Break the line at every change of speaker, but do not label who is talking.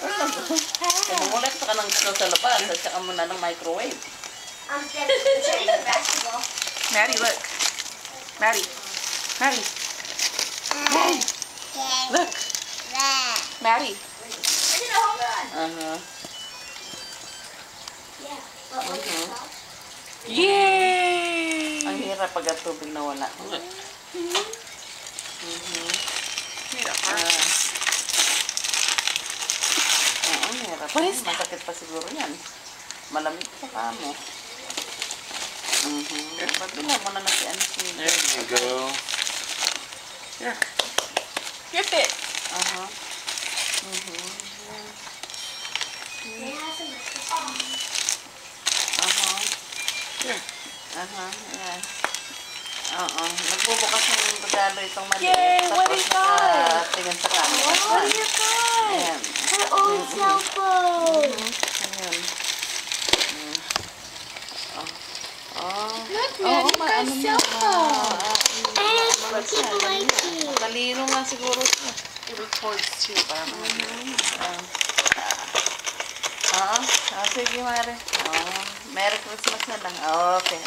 Kumulat ka ng gusto sa labas at saka mo na ng microwave.
Maddie, look. Maddie. Maddie. Maddie. Look. Maddie. Yay!
Ang hirap pag ang tubig nawala. Ang hirap.
What is that?
Masakit pa siguro yan. Malamig sa kamo. Pagpila mo na si Auntie.
There you go.
Here. Get it. Here.
Yan. Nagbubukas ng regalo itong maliit.
Yay! What is that?
Tingin sa kamo.
What do you got?
Ayan.
An old cell phone.
Ayan.
Look, Maddie, got a cell phone. And it's pretty blinky.
Matalino nga siguro siya.
It records too, but I don't know.
Sige, Mare. Merry Christmas na lang. Okay.